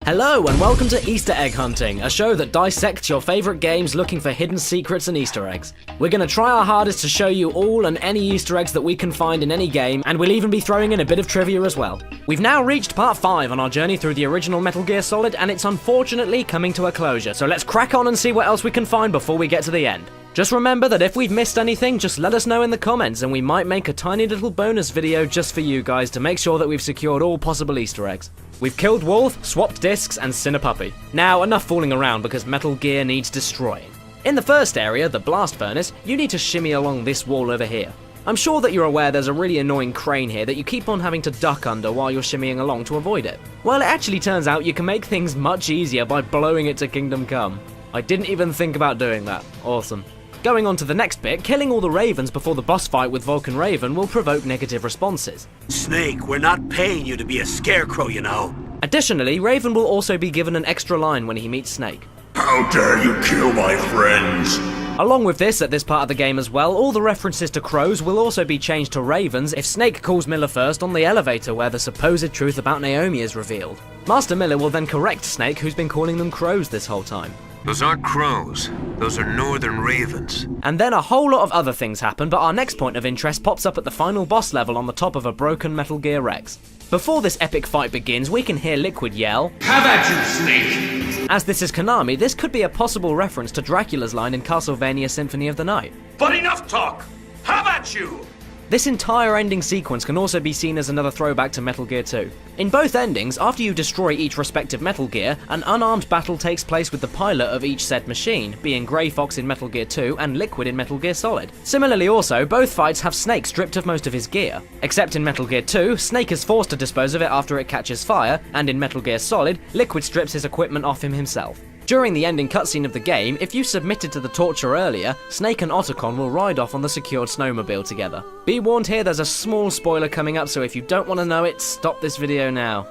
Hello and welcome to Easter Egg Hunting, a show that dissects your favourite games looking for hidden secrets and Easter eggs. We're going to try our hardest to show you all and any Easter eggs that we can find in any game, and we'll even be throwing in a bit of trivia as well. We've now reached part 5 on our journey through the original Metal Gear Solid, and it's unfortunately coming to a closure, so let's crack on and see what else we can find before we get to the end. Just remember that if we've missed anything, just let us know in the comments and we might make a tiny little bonus video just for you guys to make sure that we've secured all possible Easter eggs. We've killed Wolf, swapped discs, and Cinepuppy. Now, enough fooling around because Metal Gear needs destroying. In the first area, the blast furnace, you need to shimmy along this wall over here. I'm sure that you're aware there's a really annoying crane here that you keep on having to duck under while you're shimmying along to avoid it. Well, it actually turns out you can make things much easier by blowing it to Kingdom Come. I didn't even think about doing that. Awesome. Going on to the next bit, killing all the Ravens before the boss fight with Vulcan Raven will provoke negative responses. Snake, we're not paying you to be a scarecrow, you know. Additionally, Raven will also be given an extra line when he meets Snake. How dare you kill my friends? Along with this, at this part of the game as well, all the references to crows will also be changed to ravens if Snake calls Miller first on the elevator where the supposed truth about Naomi is revealed. Master Miller will then correct Snake, who's been calling them crows this whole time. Those aren't crows. Those are northern ravens. And then a whole lot of other things happen, but our next point of interest pops up at the final boss level on the top of a broken Metal Gear Rex. Before this epic fight begins, we can hear Liquid yell, "Have at you, Snake!" As this is Konami, this could be a possible reference to Dracula's line in Castlevania Symphony of the Night. But enough talk! Have at you! This entire ending sequence can also be seen as another throwback to Metal Gear 2. In both endings, after you destroy each respective Metal Gear, an unarmed battle takes place with the pilot of each said machine, being Grey Fox in Metal Gear 2 and Liquid in Metal Gear Solid. Similarly also, both fights have Snake stripped of most of his gear. Except in Metal Gear 2, Snake is forced to dispose of it after it catches fire, and in Metal Gear Solid, Liquid strips his equipment off him himself. During the ending cutscene of the game, if you submitted to the torture earlier, Snake and Otacon will ride off on the secured snowmobile together. Be warned here, there's a small spoiler coming up, so if you don't want to know it, stop this video now.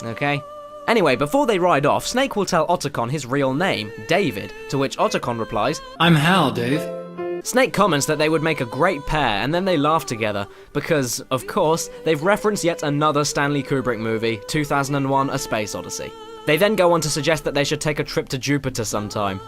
Okay? Anyway, before they ride off, Snake will tell Otacon his real name, David, to which Otacon replies, "I'm Hal, Dave." Snake comments that they would make a great pair, and then they laugh together, because, of course, they've referenced yet another Stanley Kubrick movie, 2001: A Space Odyssey. They then go on to suggest that they should take a trip to Jupiter sometime.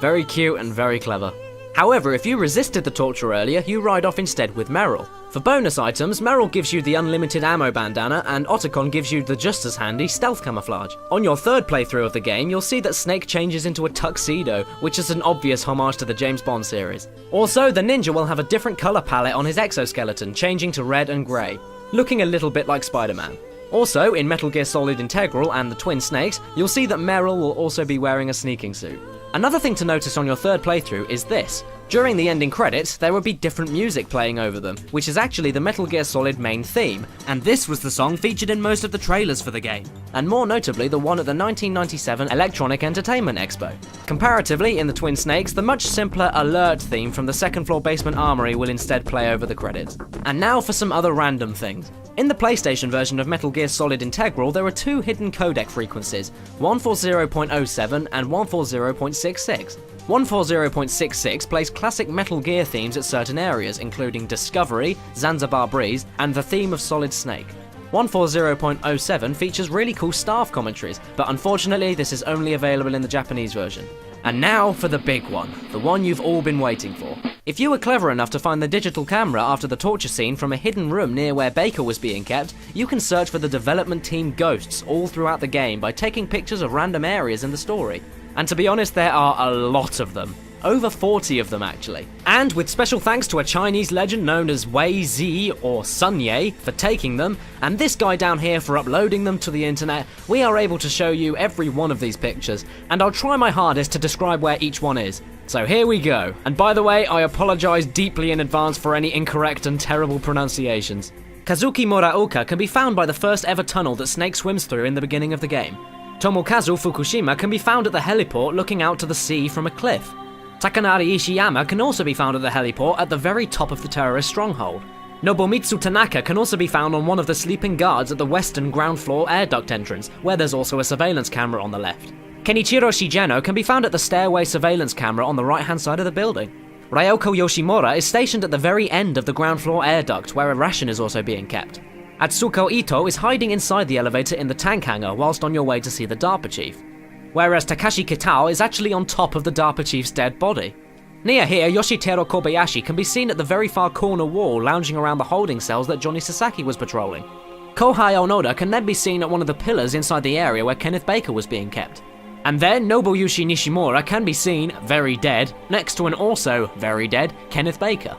Very cute and very clever. However, if you resisted the torture earlier, you ride off instead with Meryl. For bonus items, Meryl gives you the unlimited ammo bandana, and Otacon gives you the just as handy stealth camouflage. On your third playthrough of the game, you'll see that Snake changes into a tuxedo, which is an obvious homage to the James Bond series. Also, the ninja will have a different colour palette on his exoskeleton, changing to red and grey, looking a little bit like Spider-Man. Also, in Metal Gear Solid Integral and the Twin Snakes, you'll see that Meryl will also be wearing a sneaking suit. Another thing to notice on your third playthrough is this. During the ending credits, there will be different music playing over them, which is actually the Metal Gear Solid main theme, and this was the song featured in most of the trailers for the game, and more notably the one at the 1997 Electronic Entertainment Expo. Comparatively, in the Twin Snakes, the much simpler Alert theme from the second floor basement armory will instead play over the credits. And now for some other random things. In the PlayStation version of Metal Gear Solid Integral, there are two hidden codec frequencies, 140.07 and 140.66. 140.66 plays classic Metal Gear themes at certain areas, including Discovery, Zanzibar Breeze, and the theme of Solid Snake. 140.07 features really cool staff commentaries, but unfortunately this is only available in the Japanese version. And now for the big one, the one you've all been waiting for. If you were clever enough to find the digital camera after the torture scene from a hidden room near where Baker was being kept, you can search for the development team ghosts all throughout the game by taking pictures of random areas in the story. And to be honest, there are a lot of them. Over 40 of them actually. And with special thanks to a Chinese legend known as Wei Zi or Sun Ye for taking them, and this guy down here for uploading them to the internet, we are able to show you every one of these pictures, and I'll try my hardest to describe where each one is. So here we go. And by the way, I apologise deeply in advance for any incorrect and terrible pronunciations. Kazuki Muraoka can be found by the first ever tunnel that Snake swims through in the beginning of the game. Tomokazu Fukushima can be found at the heliport looking out to the sea from a cliff. Takanari Ishiyama can also be found at the heliport at the very top of the terrorist stronghold. Nobumitsu Tanaka can also be found on one of the sleeping guards at the western ground floor air duct entrance, where there's also a surveillance camera on the left. Kenichiro Shigeno can be found at the stairway surveillance camera on the right hand side of the building. Ryoko Yoshimura is stationed at the very end of the ground floor air duct, where a ration is also being kept. Atsuko Ito is hiding inside the elevator in the tank hangar whilst on your way to see the DARPA chief. Whereas Takashi Kitao is actually on top of the DARPA chief's dead body. Near here, Yoshiteru Kobayashi can be seen at the very far corner wall lounging around the holding cells that Johnny Sasaki was patrolling. Kohei Onoda can then be seen at one of the pillars inside the area where Kenneth Baker was being kept. And then Nobuyushi Nishimura can be seen, very dead, next to an also very dead Kenneth Baker.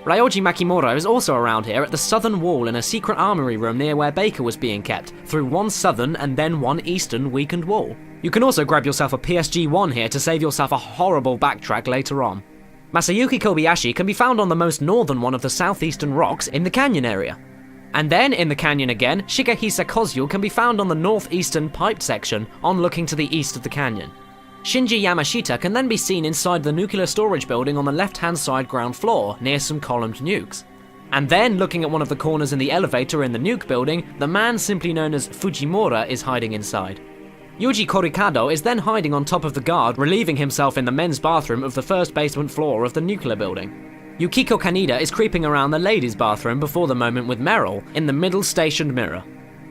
Ryoji Makimura is also around here at the southern wall in a secret armory room near where Baker was being kept, through one southern and then one eastern weakened wall. You can also grab yourself a PSG-1 here to save yourself a horrible backtrack later on. Masayuki Kobayashi can be found on the most northern one of the southeastern rocks in the canyon area. And then, in the canyon again, Shigehisa Kozyu can be found on the northeastern piped section on looking to the east of the canyon. Shinji Yamashita can then be seen inside the nuclear storage building on the left-hand side ground floor, near some columned nukes. And then, looking at one of the corners in the elevator in the nuke building, the man simply known as Fujimura is hiding inside. Yuji Korikado is then hiding on top of the guard, relieving himself in the men's bathroom of the first basement floor of the nuclear building. Yukiko Kaneda is creeping around the ladies' bathroom before the moment with Meryl, in the middle stationed mirror.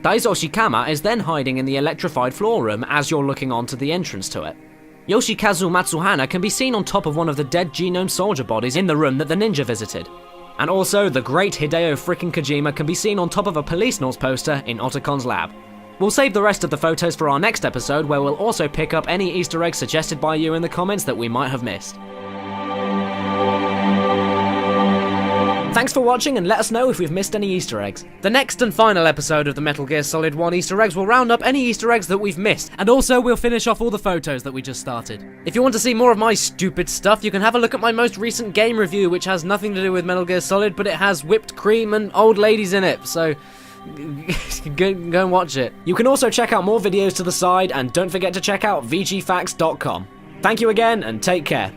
Daizo Shikama is then hiding in the electrified floor room as you're looking onto the entrance to it. Yoshikazu Matsuhana can be seen on top of one of the dead genome soldier bodies in the room that the ninja visited. And also, the great Hideo frickin' Kojima can be seen on top of a Policenauts poster in Otacon's lab. We'll save the rest of the photos for our next episode, where we'll also pick up any Easter eggs suggested by you in the comments that we might have missed. Thanks for watching, and let us know if we've missed any Easter eggs. The next and final episode of the Metal Gear Solid 1 Easter eggs will round up any Easter eggs that we've missed, and also we'll finish off all the photos that we just started. If you want to see more of my stupid stuff, you can have a look at my most recent game review, which has nothing to do with Metal Gear Solid, but it has whipped cream and old ladies in it, so go and watch it. You can also check out more videos to the side, and don't forget to check out VGFacts.com. Thank you again, and take care.